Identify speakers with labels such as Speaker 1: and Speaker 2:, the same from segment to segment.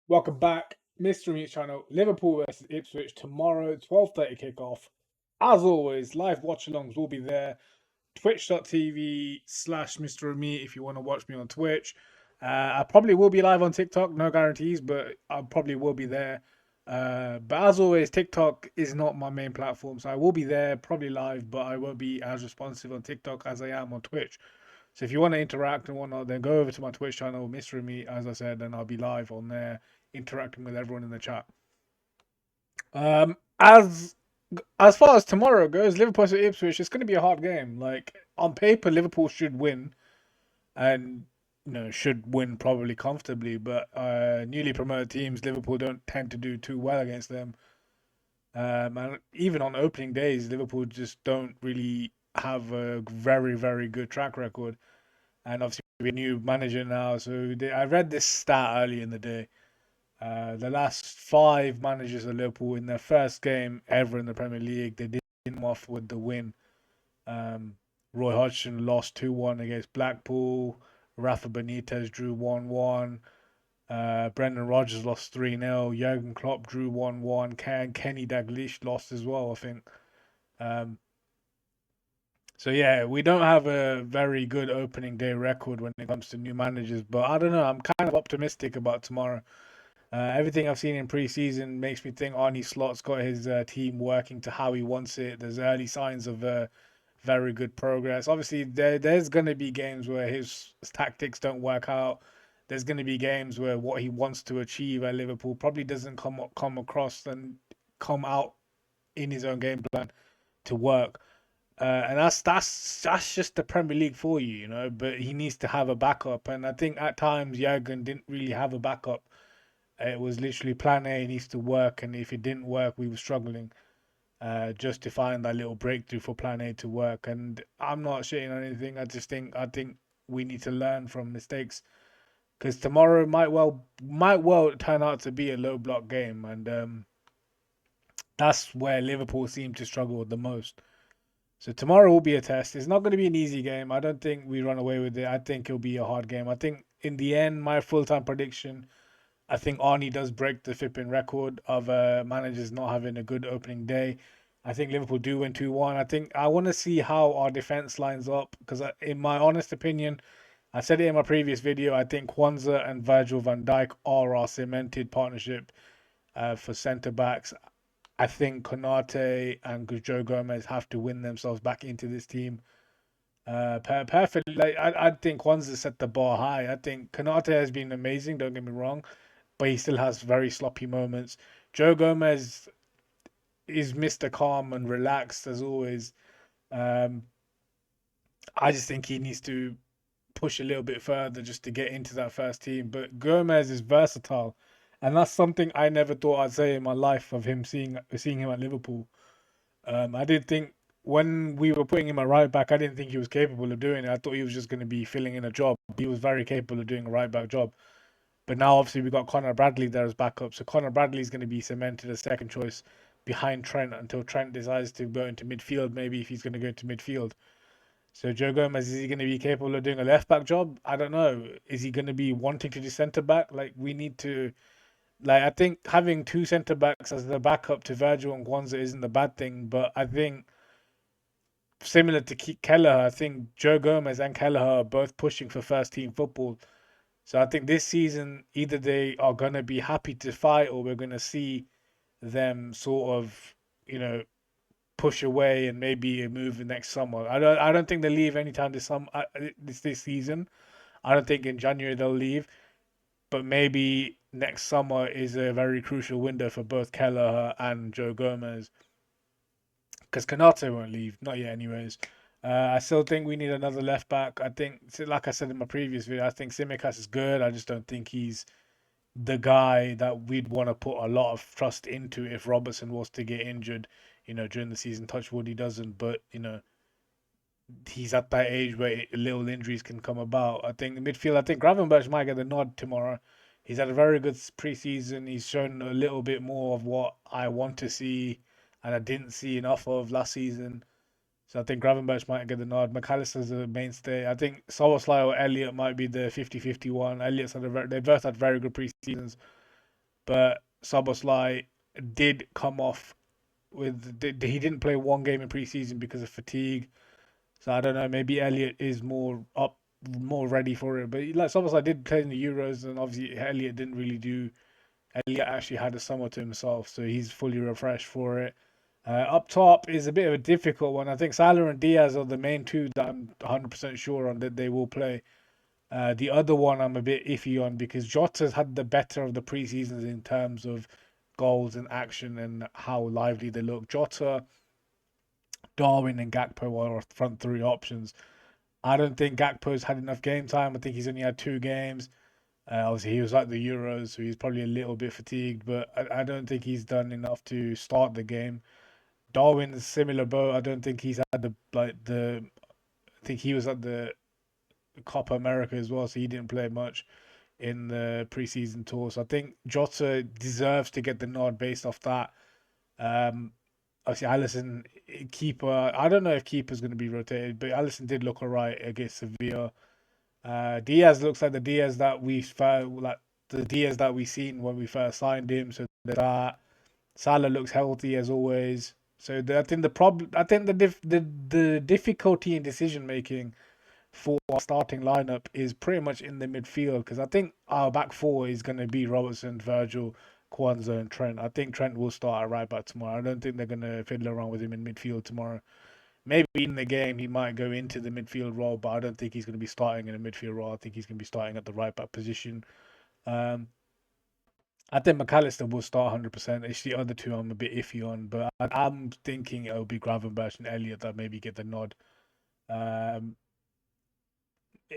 Speaker 1: Welcome back, Mr. Meat Channel. Liverpool versus Ipswich tomorrow, 12:30 kickoff. As always, live watch alongs will be there. Twitch.tv/ Mr. Meat if you want to watch me on Twitch. I probably will be live on TikTok, no guarantees, but I probably will be there. But as always, TikTok is not my main platform, so I will be there, probably live, but I won't be as responsive on TikTok as I am on Twitch. So if you want to interact and whatnot, then go over to my Twitch channel, Mr. Me, as I said, and I'll be live on there, interacting with everyone in the chat. As far as tomorrow goes, Liverpool to Ipswich, it's going to be a hard game. Like on paper, Liverpool should win, and should win probably comfortably. But newly promoted teams, Liverpool don't tend to do too well against them. And even on opening days, Liverpool just don't really have a very, very good track record. And obviously we have a new manager now. So I read this stat early in the day. The last five managers of Liverpool in their first game ever in the Premier League, they didn't come off with the win. Um, Roy Hodgson lost 2-1 against Blackpool. Rafa Benitez drew 1-1. Brendan Rodgers lost 3-0. Jurgen Klopp drew 1-1. Kenny Dalglish lost as well, I think. Um, so yeah, we don't have a very good opening day record when it comes to new managers, but I don't know. I'm kind of optimistic about tomorrow. Everything I've seen in pre-season makes me think Arne Slot's got his team working to how he wants it. There's early signs of very good progress. Obviously, there's going to be games where his tactics don't work out. There's going to be games where what he wants to achieve at Liverpool probably doesn't come across and come out in his own game plan to work. And that's just the Premier League for you, you know. But he needs to have a backup, and I think at times Jurgen didn't really have a backup. It was literally plan A needs to work, and if it didn't work, we were struggling just to find that little breakthrough for plan A to work. And I'm not shitting on anything. I think we need to learn from mistakes because tomorrow might well turn out to be a low block game, and that's where Liverpool seem to struggle the most. So tomorrow will be a test. It's not going to be an easy game. I don't think we run away with it. I think it'll be a hard game. I think in the end, my full time prediction, I think Arnie does break the flipping record of managers not having a good opening day. I think Liverpool do win 2-1. I want to see how our defense lines up because, in my honest opinion, I said it in my previous video. I think Kwanzaa and Virgil van Dijk are our cemented partnership for centre backs. I think Konate and Joe Gomez have to win themselves back into this team. Perfect. Like I think Kwanzaa set the bar high. I think Konate has been amazing. Don't get me wrong, but he still has very sloppy moments. Joe Gomez is Mr. Calm and relaxed as always. Um, I just think he needs to push a little bit further just to get into that first team. But Gomez is versatile, and that's something I never thought I'd say in my life of him seeing him at Liverpool. I did think when we were putting him at right back, I didn't think he was capable of doing it. I thought he was just going to be filling in a job. He was very capable of doing a right back job. But now obviously we got Conor Bradley there as backup, so Conor Bradley is going to be cemented as second choice behind Trent until Trent decides to go into midfield. Maybe if he's going to go into midfield. So Joe Gomez, is he going to be capable of doing a left back job? I don't know. Is he going to be wanting to do centre back? Like we need to. Like I think having two centre backs as the backup to Virgil and Kwanzaa isn't a bad thing, but I think similar to Kelleher, I think Joe Gomez and Kelleher are both pushing for first team football. So I think this season either they are gonna be happy to fight or we're gonna see them sort of, you know, push away and maybe move next summer. I don't think they leave anytime this summer this season. I don't think in January they'll leave, but maybe next summer is a very crucial window for both Kelleher and Joe Gomez because Kanate won't leave, not yet, anyways. I still think we need another left back. I think, like I said in my previous video, I think Simicast is good. I just don't think he's the guy that we'd want to put a lot of trust into if Robertson was to get injured, during the season. Touch wood, he doesn't, but he's at that age where little injuries can come about. I think the midfield, I think Gravenberch might get the nod tomorrow. He's had a very good preseason. He's shown a little bit more of what I want to see and I didn't see enough of last season. So I think Gravenberch might get the nod. McAllister's a mainstay. I think Soboslai or Elliott might be the 50-50 one. Elliott's they both had very good preseasons. but Szoboszlai did come off he didn't play one game in preseason because of fatigue. So I don't know. Maybe Elliot is more ready for it. But like Szoboszlai did play in the Euros, and obviously Elliot didn't really do. Elliot actually had a summer to himself, so he's fully refreshed for it. Up top is a bit of a difficult one. I think Salah and Diaz are the main two that I'm 100% sure on that they will play. The other one I'm a bit iffy on because Jota's had the better of the preseasons in terms of goals and action and how lively they look. Jota, Darwin, and Gakpo are our front three options. I don't think Gakpo's had enough game time. I think he's only had 2 games. Obviously, he was at the Euros, so he's probably a little bit fatigued, but I don't think he's done enough to start the game. Darwin's similar boat. I don't think he's had the. I think he was at the Copa America as well, so he didn't play much in the preseason tour. So I think Jota deserves to get the nod based off that. Um, Obviously, Allison keeper. I don't know if keeper's going to be rotated, but Allison did look alright against Sevilla. Diaz looks like the Diaz that we like the Diaz that we seen when we first signed him. So that Salah looks healthy as always. So I think the problem, I think the difficulty in decision making for our starting lineup is pretty much in the midfield because I think our back four is going to be Robertson, Virgil, Kwanzaa, and Trent. I think Trent will start at right back tomorrow. I don't think they're going to fiddle around with him in midfield tomorrow. Maybe in the game he might go into the midfield role, but I don't think he's going to be starting in a midfield role. I think he's going to be starting at the right back position. Um, I think McAllister will start 100%. It's the other two I'm a bit iffy on, but I'm thinking it'll be Gravenberch and Elliot that maybe get the nod. Um,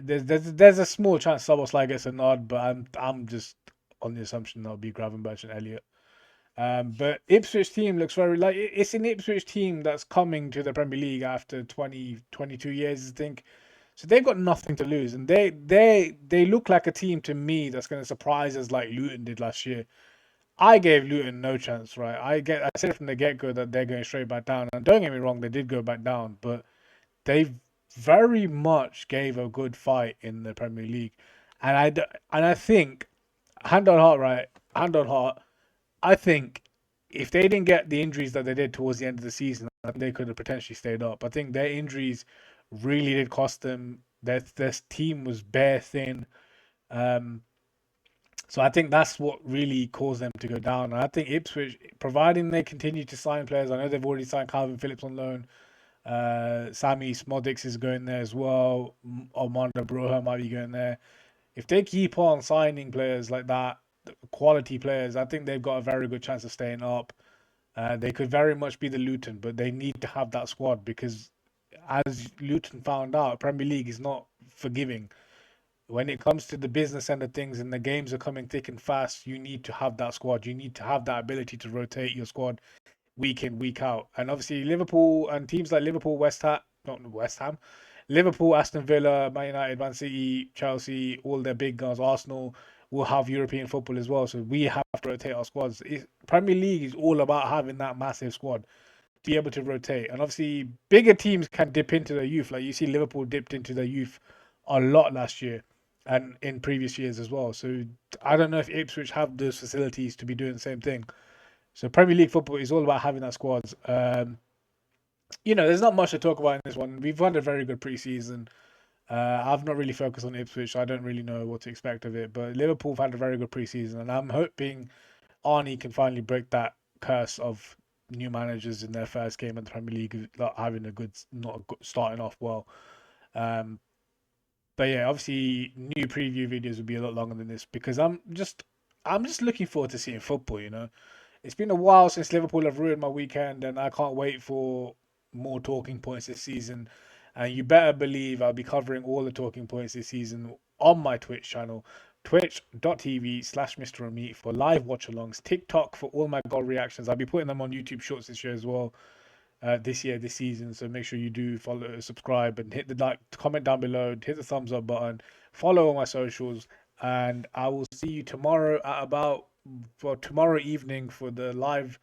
Speaker 1: there's a small chance Szoboszlai gets a nod, but I'm just on the assumption that'll be Gravenberch and Elliot. But Ipswich team looks very like it's an Ipswich team that's coming to the Premier League after 22 years, I think. So they've got nothing to lose, and they look like a team to me that's going to surprise us like Luton did last year. I gave Luton no chance, right? I said from the get go that they're going straight back down, and don't get me wrong, they did go back down, but they very much gave a good fight in the Premier League, and I think hand on heart, right? Hand on heart, I think if they didn't get the injuries that they did towards the end of the season, I think they could have potentially stayed up. I think their injuries really did cost them. Their team was bare thin. Um, so I think that's what really caused them to go down. And I think Ipswich, providing they continue to sign players, I know they've already signed Calvin Phillips on loan. Sammy Smodix is going there as well. Armando Broja might be going there. If they keep on signing players like that, quality players, I think they've got a very good chance of staying up. They could very much be the Luton, but they need to have that squad because, as Luton found out, Premier League is not forgiving. When it comes to the business end of things and the games are coming thick and fast, you need to have that squad. You need to have that ability to rotate your squad week in, week out. And obviously, Liverpool and teams like Liverpool, not West Ham, Liverpool, Aston Villa, Man United, Man City, Chelsea, all their big guns, Arsenal will have European football as well. So we have to rotate our squads. Premier League is all about having that massive squad to be able to rotate. And obviously, bigger teams can dip into their youth. Like you see, Liverpool dipped into their youth a lot last year and in previous years as well. So I don't know if Ipswich have those facilities to be doing the same thing. So Premier League football is all about having that squads. There's not much to talk about in this one. We've had a very good preseason. I've not really focused on Ipswich, so I don't really know what to expect of it. But Liverpool have had a very good preseason, and I'm hoping ARNE can finally break that curse of new managers in their first game in the Premier League not having not starting off well. Um, but yeah, obviously, new preview videos will be a lot longer than this because I'm just looking forward to seeing football. It's been a while since Liverpool have ruined my weekend, and I can't wait for more talking points this season. And you better believe I'll be covering all the talking points this season on my Twitch channel, twitch.tv/Mr. Amit for live watch alongs, TikTok for all my goal reactions. I'll be putting them on YouTube Shorts this year as well, this season. So make sure you do follow, subscribe, and hit the like, comment down below, hit the thumbs up button, follow all my socials, and I will see you tomorrow at about for tomorrow evening for the live,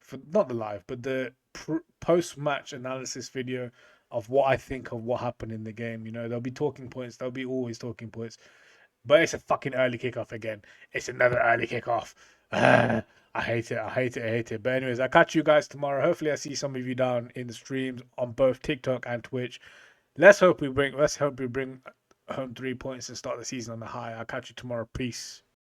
Speaker 1: for not the live, but the post-match analysis video of what I think of what happened in the game. There'll be talking points. There'll be always talking points. But it's a fucking early kickoff again. It's another early kickoff. I hate it. I hate it. I hate it. But anyways, I'll catch you guys tomorrow. Hopefully, I see some of you down in the streams on both TikTok and Twitch. Let's hope we bring home 3 points and start the season on the high. I'll catch you tomorrow. Peace.